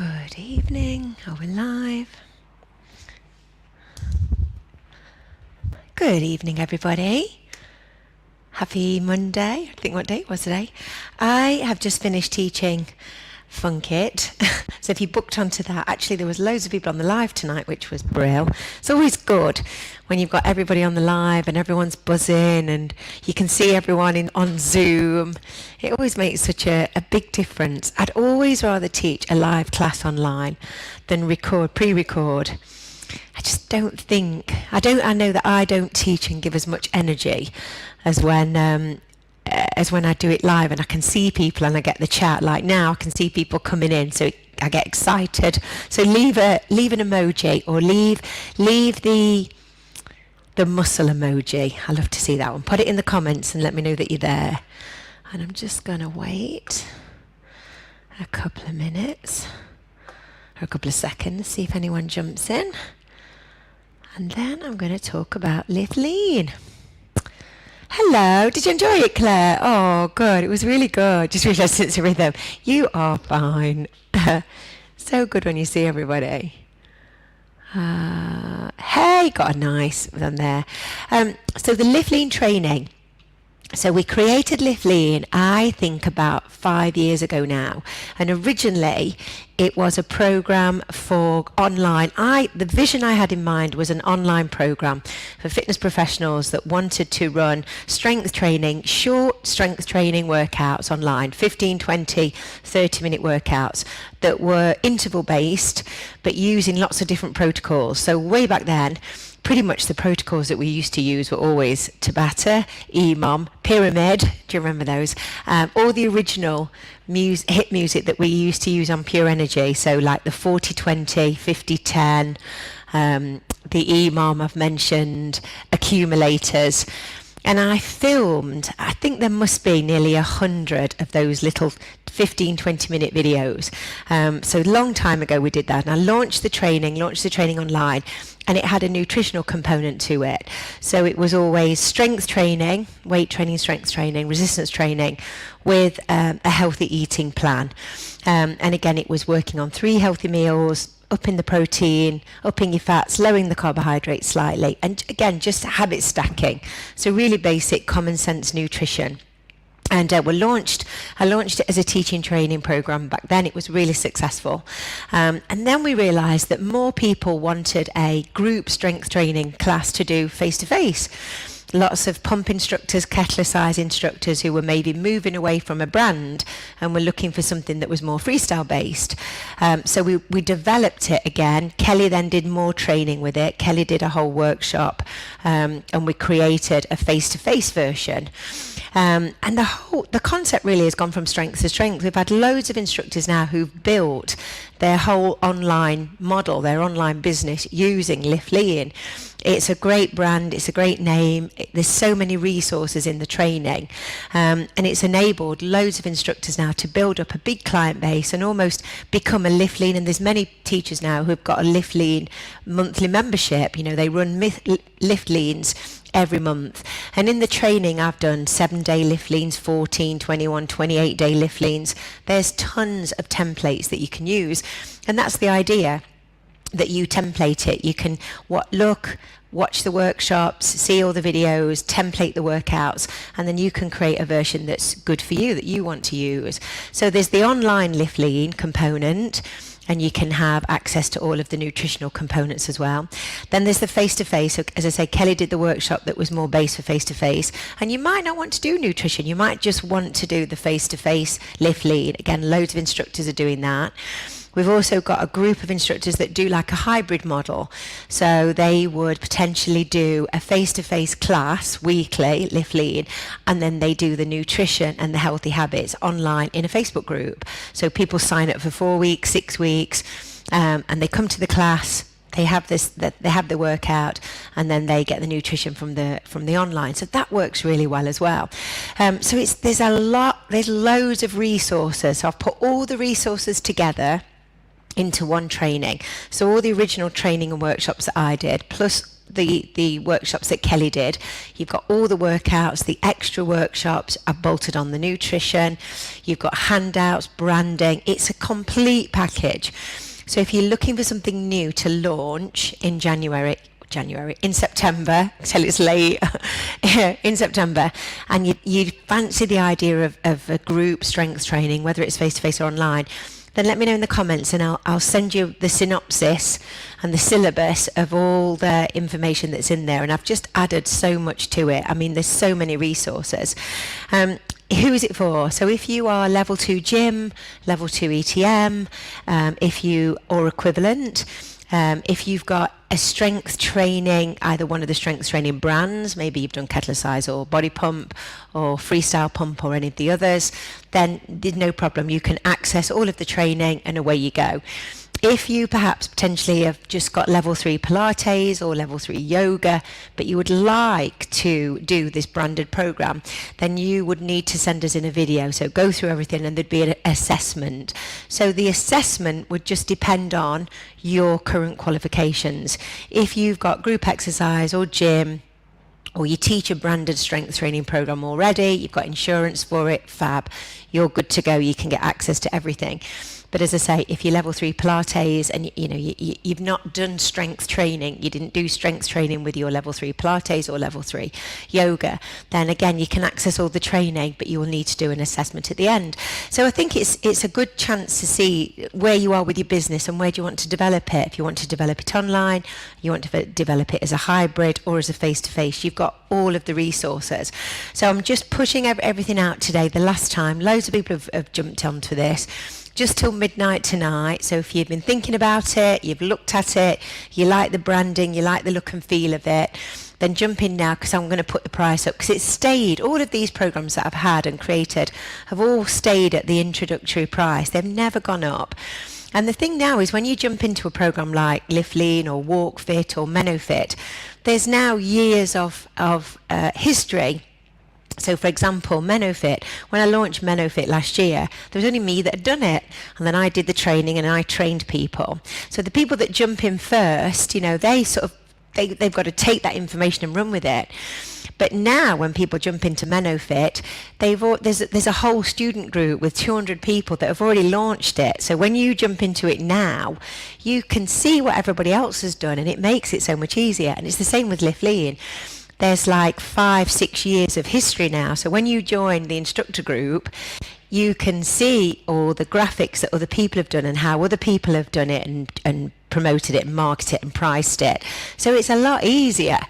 Good evening. Are we live? Good evening, everybody. Happy Monday. I think what day it was today. I have just finished teaching Funkit. So if you booked onto that, actually there was loads of people on the live tonight, which was brilliant. It's always good when you've got everybody on the live and everyone's buzzing and you can see everyone on Zoom. It always makes such a big difference. I'd always rather teach a live class online than pre-record. I just don't think, I know that I don't teach and give as much energy as when I do it live and I can see people and I get the chat. Like now I can see people coming in, so I get excited. So leave an emoji or leave the muscle emoji. I love to see that one. Put it in the comments and let me know that you're there. And I'm just going to wait a couple of minutes or a couple of seconds, see if anyone jumps in. And then I'm going to talk about Live Lean. Hello, did you enjoy it, Claire? Oh, good, it was really good. Just realised it's a rhythm. You are fine. So good when you see everybody. Hey, got a nice one there. So the Live Lean training. So we created Live Lean, I think about 5 years ago now. And originally it was a program for online. The vision I had in mind was an online program for fitness professionals that wanted to run strength training, short strength training workouts online, 15, 20, 30-minute workouts that were interval based, but using lots of different protocols. So way back then, pretty much the protocols that we used to use were always Tabata, EMOM, Pyramid, do you remember those? All the original hit music that we used to use on Pure Energy, so like the 40-20, 50-10, the EMOM I've mentioned, accumulators. And I filmed, I think there must be nearly 100 of those little 15, 20-minute videos. So a long time ago we did that. And I launched the training online, and it had a nutritional component to it. So it was always strength training, weight training, strength training, resistance training, with a healthy eating plan. And again, it was working on 3 healthy meals, upping the protein, upping your fats, lowering the carbohydrates slightly, and again, just habit stacking. So really basic common sense nutrition. And I launched it as a teaching training program. Back then it was really successful. And then we realized that more people wanted a group strength training class to do face-to-face. Lots of pump instructors, kettlebell size instructors who were maybe moving away from a brand and were looking for something that was more freestyle based. So we developed it again. Kelly then did more training with it. Kelly did a whole workshop, and we created a face-to-face version. And the concept really has gone from strength to strength. We've had loads of instructors now who've built their whole online model, their online business using Live Lean. It's a great brand, it's a great name, there's so many resources in the training, and it's enabled loads of instructors now to build up a big client base and almost become a Live Lean. And there's many teachers now who've got a Live Lean monthly membership. You know, they run Live Leans every month. And in the training I've done 7-day Live Leans, 14, 21, 28-day Live Leans. There's tons of templates that you can use, and that's the idea, that you template it. You can watch the workshops, see all the videos, template the workouts, and then you can create a version that's good for you, that you want to use. So there's the online Live Lean component, and you can have access to all of the nutritional components as well. Then there's the face-to-face. So, as I say, Kelly did the workshop that was more based for face-to-face, and you might not want to do nutrition. You might just want to do the face-to-face Live Lean. Again, loads of instructors are doing that. We've also got a group of instructors that do like a hybrid model. So they would potentially do a face-to-face class weekly, Live Lean, and then they do the nutrition and the healthy habits online in a Facebook group. So people sign up for 4 weeks, 6 weeks, and they come to the class. They have the workout, and then they get the nutrition from the online. So that works really well as well. So there's loads of resources. So I've put all the resources together into one training. So all the original training and workshops that I did, plus the workshops that Kelly did. You've got all the workouts, the extra workshops are bolted on the nutrition. You've got handouts, branding. It's a complete package. So if you're looking for something new to launch in in September, till it's late, in September, and you fancy the idea of a group strength training, whether it's face-to-face or online, then let me know in the comments, and I'll send you the synopsis and the syllabus of all the information that's in there. And I've just added so much to it. I mean, there's so many resources. Who is it for? So if you are level 2 gym, level 2 ETM, if you or equivalent, if you've got a strength training, either one of the strength training brands, maybe you've done Ketelicize or Body Pump or Freestyle Pump or any of the others, then there's no problem. You can access all of the training and away you go. If you perhaps potentially have just got level 3 Pilates or level 3 yoga, but you would like to do this branded program, then you would need to send us in a video. So go through everything, and there'd be an assessment. So the assessment would just depend on your current qualifications. If you've got group exercise or gym, or you teach a branded strength training program already, you've got insurance for it, fab, you're good to go, you can get access to everything. But as I say, if you're level 3 Pilates and you've not done strength training, you didn't do strength training with your level 3 Pilates or level 3 yoga, then again you can access all the training, but you will need to do an assessment at the end. So I think it's a good chance to see where you are with your business and where do you want to develop it. If you want to develop it online, you want to develop it as a hybrid or as a face-to-face, you've got all of the resources. So I'm just pushing everything out today. The last time, loads of people have jumped onto this. Just till midnight tonight. So if you've been thinking about it, you've looked at it, you like the branding, you like the look and feel of it, then jump in now, because I'm going to put the price up, because it's stayed. All of these programs that I've had and created have all stayed at the introductory price. They've never gone up. And the thing now is, when you jump into a program like Lift Lean or Walk Fit or Menofit, there's now years of history. So for example, Menofit, when I launched Menofit last year, there was only me that had done it. And then I did the training and I trained people. So the people that jump in first, they've got to take that information and run with it. But now when people jump into Menofit, there's a whole student group with 200 people that have already launched it. So when you jump into it now, you can see what everybody else has done, and it makes it so much easier. And it's the same with Lift Lean. There's like 5-6 years of history now. So when you join the instructor group, you can see all the graphics that other people have done and how other people have done it and promoted it and marketed it and priced it. So it's a lot easier.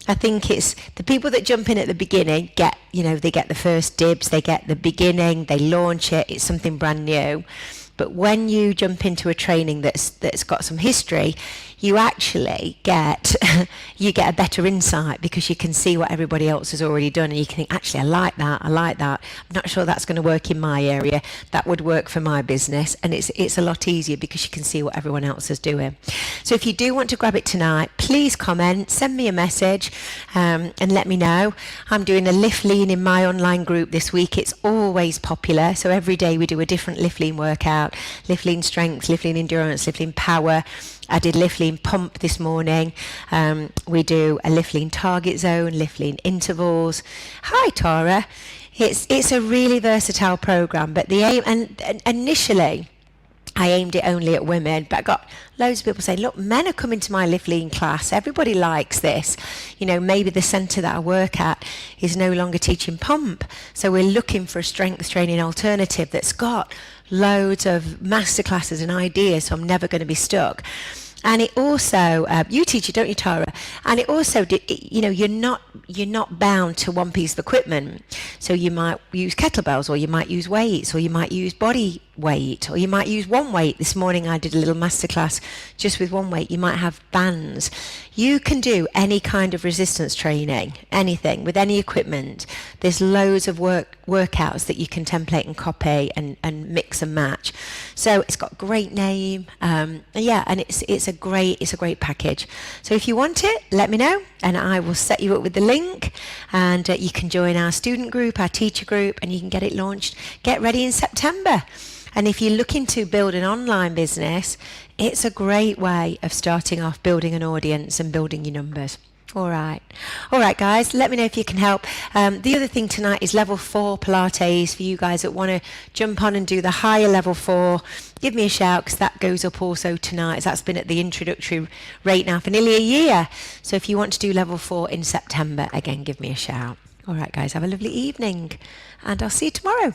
I think it's the people that jump in at the beginning they get the first dibs, they get the beginning, they launch it, it's something brand new. But when you jump into a training that's got some history, you actually get a better insight, because you can see what everybody else has already done, and you can think, actually, I like that. I'm not sure that's going to work in my area. That would work for my business, and it's a lot easier because you can see what everyone else is doing. So if you do want to grab it tonight, please comment, send me a message, and let me know. I'm doing a Lift Lean in my online group this week. It's always popular, so every day we do a different Lift Lean workout: Lift Lean Strength, Lift Lean Endurance, Lift Lean Power. I did Lift Lean Pump this morning. We do a Lift Lean Target Zone, Lift Lean Intervals. Hi, Tara. It's a really versatile program, but the aim, and initially I aimed it only at women, but I got loads of people saying, look, men are coming to my Lift Lean class. Everybody likes this. Maybe the centre that I work at is no longer teaching pump. So we're looking for a strength training alternative that's got loads of masterclasses and ideas, so I'm never going to be stuck. And it also, you teach it, don't you, Tara? And it also, you're not bound to one piece of equipment. So you might use kettlebells, or you might use weights, or you might use body weight, or you might use one weight. This morning I did a little masterclass just with one weight. You might have bands. You can do any kind of resistance training, anything, with any equipment. There's loads of workouts that you can template and copy and mix and match. So it's got a great name, and it's a great package. So if you want it, let me know, and I will set you up with the link, and you can join our student group, our teacher group, and you can get it launched. Get ready in September. And if you're looking to build an online business, it's a great way of starting off building an audience and building your numbers. All right. All right, guys, let me know if you can help. The other thing tonight is level 4 Pilates for you guys that want to jump on and do the higher level 4. Give me a shout because that goes up also tonight. As that's been at the introductory rate now for nearly a year. So if you want to do level 4 in September, again, give me a shout. All right, guys, have a lovely evening and I'll see you tomorrow.